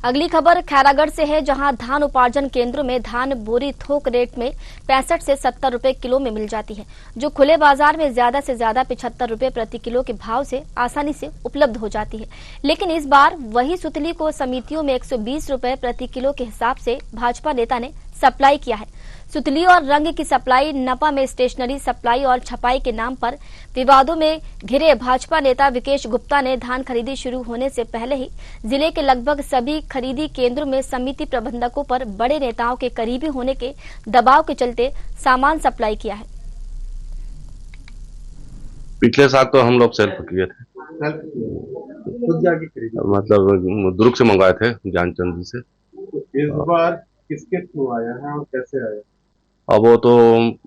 अगली खबर खैरागढ़ से है, जहां धान उपार्जन केंद्रों में धान बोरी थोक रेट में 65 से 70 रुपए किलो में मिल जाती है, जो खुले बाजार में ज्यादा से ज्यादा 75 रुपए प्रति किलो के भाव से आसानी से उपलब्ध हो जाती है। लेकिन इस बार वही सुतली को समितियों में 120 रुपए प्रति किलो के हिसाब से भाजपा नेता ने सप्लाई किया है। सुतली और रंग की सप्लाई नपा में स्टेशनरी सप्लाई और छपाई के नाम पर विवादों में घिरे भाजपा नेता विकेश गुप्ता ने धान खरीदी शुरू होने से पहले ही जिले के लगभग सभी खरीदी केंद्रों में समिति प्रबंधकों पर बड़े नेताओं के करीबी होने के दबाव के चलते सामान सप्लाई किया है। पिछले साल तो हम लोग सेल्फ किए थे, खुद जाके खरीदा, मतलब दुर्ग से मंगवाए थे, ज्ञानचंद जी से। इस बार किसके थ्रू आया है और कैसे आया? अब वो तो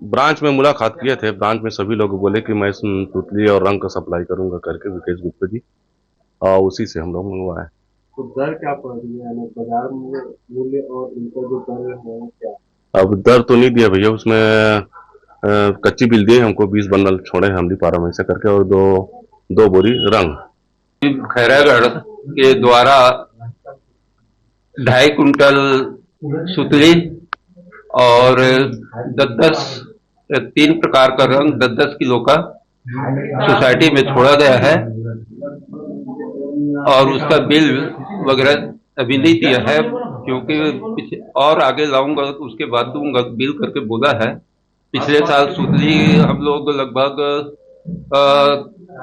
ब्रांच में मुलाकात किए थे, ब्रांच में सभी लोग बोले कि मैं सुतली और रंग का सप्लाई करूंगा करके विकेश गुप्ता जी, और उसी से हम लोग मंगवाए। तो दर क्या पड़ रही है, बाजार मूल्य और इनका जो दर है क्या? अब दर तो नहीं दिया भैया, उसमें कच्ची बिल दिए हमको, 20 बंडल छोड़े हमली पारा ऐसा करके, और दो बोरी रंग। खैरागढ़ के द्वारा 2.5 कुंटल सुतली और 3 प्रकार का रंग 10-10 किलो का सोसाइटी में छोड़ा गया है, और उसका बिल वगैरह अभी नहीं दिया है, क्योंकि और आगे लाऊंगा उसके बाद दूंगा बिल करके बोला है। पिछले साल सुतली हम लोग लगभग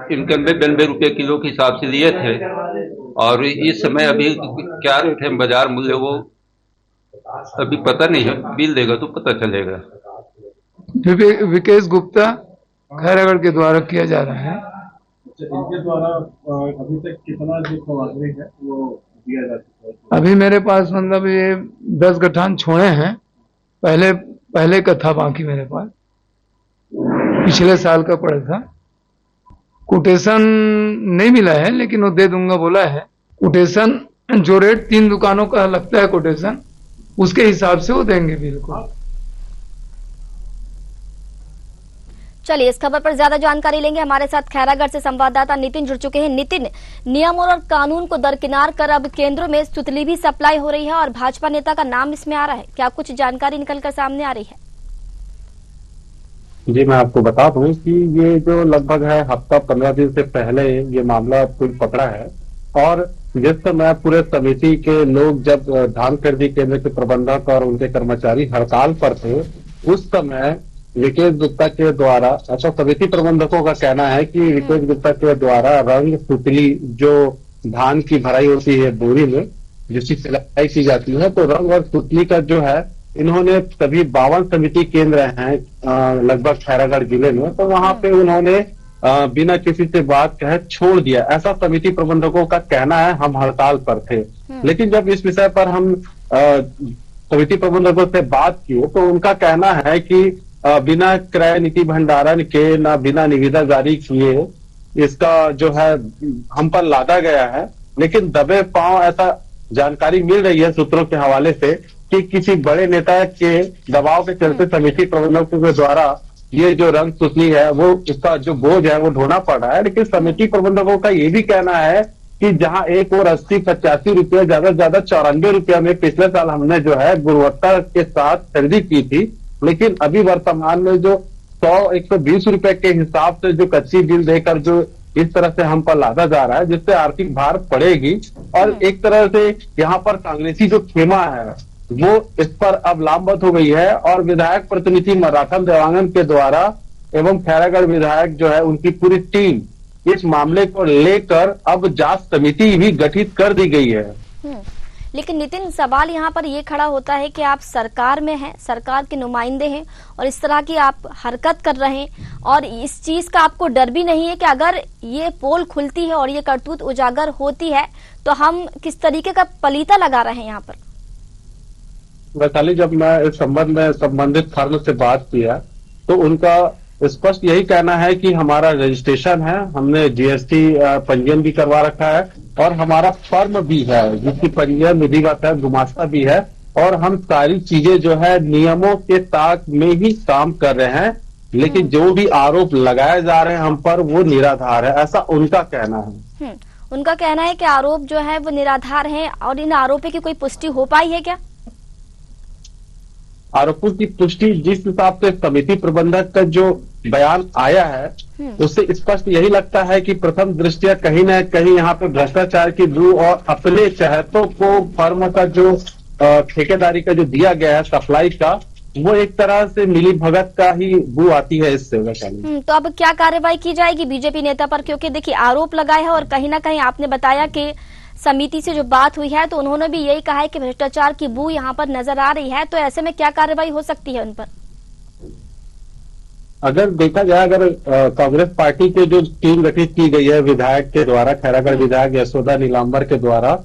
91-92 रुपये किलो के हिसाब से लिए थे, और इस समय अभी क्या रेट है बाजार मूल्य वो अभी पता नहीं है, बिल देगा तो पता चलेगा। विकेश गुप्ता खैरागढ़ के द्वारा किया जा रहा है। इनके द्वारा अभी तक कितना जो सामग्री है वो दिया जा चुका है? अभी मेरे पास मतलब ये 10 गठान छोड़े हैं, पहले का था, बाकी मेरे पास पिछले साल का पड़ा था। कोटेशन नहीं मिला है, लेकिन वो दे दूंगा बोला है। कोटेशन जो रेट 3 दुकानों का लगता है कोटेशन, उसके हिसाब से वो देंगे बिल्कुल। चलिए, इस खबर पर ज्यादा जानकारी लेंगे। हमारे साथ खैरागढ़ से संवाददाता नितिन जुड़ चुके हैं। नितिन, नियम और कानून को दरकिनार कर अब केंद्रों में सुतली भी सप्लाई हो रही है और भाजपा नेता का नाम इसमें आ रहा है, क्या कुछ जानकारी निकलकर सामने आ रही है? जी, मैं आपको बता दूं कि ये जो लगभग है हफ्ता 15 दिन से पहले ये मामला कुल पकड़ा है, और जिस समय पूरे समिति के लोग जब धान खरीदी केंद्र के प्रबंधक और उनके कर्मचारी हड़ताल पर थे, उस समय विकेश गुप्ता के द्वारा, अच्छा समिति प्रबंधकों का कहना है कि विकेश गुप्ता के द्वारा रंग सुतली जो धान की भराई होती है बोरी में, जिसकी सिलाई की जाती है, तो रंग और सुतली का जो है इन्होंने सभी 52 समिति केंद्र हैं लगभग खैरागढ़ जिले में, तो वहां पे उन्होंने बिना किसी से बात कहे छोड़ दिया, ऐसा समिति प्रबंधकों का कहना है। हम हड़ताल पर थे, लेकिन जब इस विषय पर हम समिति प्रबंधकों से बात किए तो उनका कहना है कि बिना क्रय नीति भंडारण के, ना बिना निविदा जारी किए इसका जो है हम पर लादा गया है। लेकिन दबे पांव ऐसा जानकारी मिल रही है सूत्रों के हवाले से कि किसी बड़े नेता के दबाव के चलते समिति प्रबंधकों के द्वारा ये जो रंग सुतली है वो इसका जो बोझ है वो ढोना पड़ रहा है। लेकिन समिति प्रबंधकों का ये भी कहना है कि जहां एक और 80-85 रुपये, ज्यादा से ज्यादा 94 रुपये में पिछले साल हमने जो है गुणवत्ता के साथ खरीदी की थी, लेकिन अभी वर्तमान में जो 100-120 रुपए के हिसाब से जो कच्ची बिल देकर जो इस तरह से हम पर लादा जा रहा है, जिससे आर्थिक भार पड़ेगी। और एक तरह से यहाँ पर कांग्रेसी जो खेमा है वो इस पर अब लामबंद हो गई है, और विधायक प्रतिनिधि मराठन देवांगन के द्वारा एवं खैरागढ़ विधायक जो है उनकी पूरी टीम इस मामले को लेकर अब जांच समिति भी गठित कर दी गई है। लेकिन नितिन, सवाल यहाँ पर ये खड़ा होता है कि आप सरकार में हैं, सरकार के नुमाइंदे हैं, और इस तरह की आप हरकत कर रहे हैं, और इस चीज का आपको डर भी नहीं है कि अगर ये पोल खुलती है और ये करतूत उजागर होती है तो हम किस तरीके का पलीता लगा रहे हैं यहाँ पर? वैशाली, जब मैं इस संबंध में संबंधित फर्म से बात किया तो उनका स्पष्ट यही कहना है कि हमारा रजिस्ट्रेशन है, हमने जीएसटी पंजीयन भी करवा रखा है, और हमारा फर्म भी है जिसकी पंजीयन विधिवत है, गुमास्ता भी है, और हम सारी चीजें जो है नियमों के ताक में ही काम कर रहे हैं। लेकिन जो भी आरोप लगाए जा रहे हैं हम पर वो निराधार है, ऐसा उनका कहना है। उनका कहना है कि आरोप जो है वो निराधार हैं और इन आरोपों की कोई पुष्टि हो पाई है क्या? आरोपों की पुष्टि जिस हिसाब से समिति प्रबंधक का जो बयान आया है उससे स्पष्ट यही लगता है कि प्रथम दृष्टया कहीं न कहीं यहाँ पे भ्रष्टाचार की बू और अपने चहेतों को फर्म का जो ठेकेदारी का जो दिया गया है सप्लाई का, वो एक तरह से मिली भगत का ही बू आती है इससे। तो अब क्या कार्रवाई की जाएगी बीजेपी नेता पर? क्योंकि देखिए आरोप लगाए है और कहीं ना कहीं आपने बताया कि समिति से जो बात हुई है तो उन्होंने भी यही कहा है कि भ्रष्टाचार की बू यहाँ पर नजर आ रही है, तो ऐसे में क्या कार्रवाई हो सकती है उन पर? अगर देखा जाए, अगर कांग्रेस पार्टी के जो टीम गठित की गई है विधायक के द्वारा, खैरागढ़ विधायक यशोदा नीलांबर के द्वारा,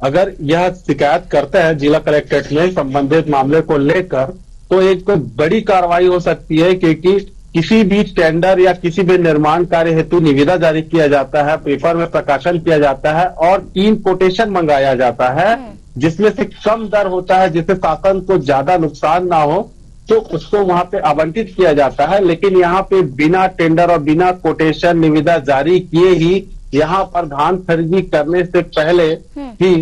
अगर यह शिकायत करते हैं जिला कलेक्ट्रेट में संबंधित मामले को लेकर, तो एक बड़ी कार्रवाई हो सकती है। क्योंकि किसी भी टेंडर या किसी भी निर्माण कार्य हेतु निविदा जारी किया जाता है, पेपर में प्रकाशन किया जाता है और 3 कोटेशन मंगाया जाता है जिसमें से कम दर होता है, जिससे शासन को ज्यादा नुकसान ना हो, तो उसको वहां पे आवंटित किया जाता है। लेकिन यहाँ पे बिना टेंडर और बिना कोटेशन निविदा जारी किए ही यहाँ पर धान खरीदी करने से पहले ही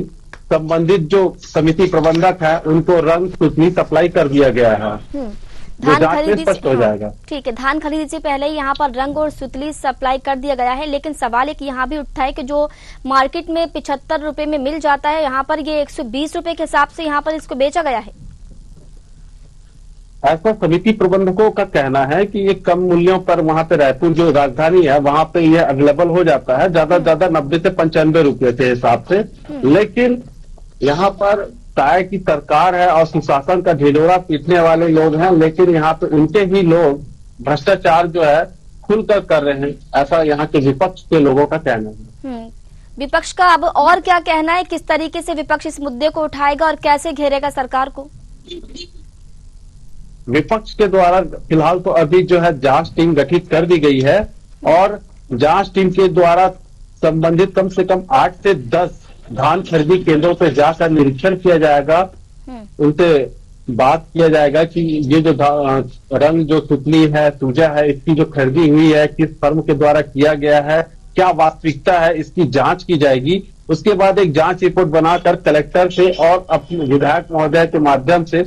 संबंधित जो समिति प्रबंधक है उनको रंग सूचनी सप्लाई कर दिया गया है। धान खरीदी स्पष्ट हो जाएगा। ठीक है, धान खरीदी से पहले ही यहाँ पर रंग और सुतली सप्लाई कर दिया गया है। लेकिन सवाल एक यहाँ भी उठता है कि जो मार्केट में 75 रुपए में मिल जाता है, यहाँ पर ये 120 रुपए के हिसाब से यहाँ पर इसको बेचा गया है। ऐसा समिति प्रबंधकों का कहना है कि ये कम मूल्यों पर वहां पे रायपुर जो राजधानी है वहां पे ये अवेलेबल हो जाता है, ज्यादा से ज्यादा 90 से 95 रुपए के हिसाब से। लेकिन यहाँ पर ताय की सरकार है और सुशासन का ढिढोरा पीटने वाले लोग हैं, लेकिन यहाँ पे उनके ही लोग भ्रष्टाचार जो है खुलकर कर रहे हैं, ऐसा यहाँ के विपक्ष के लोगों का कहना है। विपक्ष का अब और क्या कहना है? किस तरीके से विपक्ष इस मुद्दे को उठाएगा और कैसे घेरेगा सरकार को? विपक्ष के द्वारा फिलहाल तो अभी जो है जांच टीम गठित कर दी गई है और जांच टीम के द्वारा संबंधित कम से कम 8 से 10 धान खरीदी केंद्रों पर जाकर निरीक्षण किया जाएगा। उनसे बात किया जाएगा कि ये जो रंग जो सुतली है, सूजा है, इसकी जो खरीदी हुई है किस फर्म के द्वारा किया गया है, क्या वास्तविकता है, इसकी जांच की जाएगी। उसके बाद एक जांच रिपोर्ट बनाकर कलेक्टर से और अपने विधायक महोदय के माध्यम से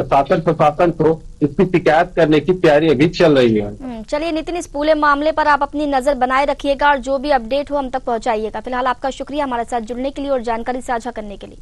प्रशासन को इसकी शिकायत करने की तैयारी अभी चल रही है। चलिए नितिन, इस पूरे मामले पर आप अपनी नजर बनाए रखिएगा और जो भी अपडेट हो हम तक पहुंचाइएगा। फिलहाल आपका शुक्रिया हमारे साथ जुड़ने के लिए और जानकारी साझा करने के लिए।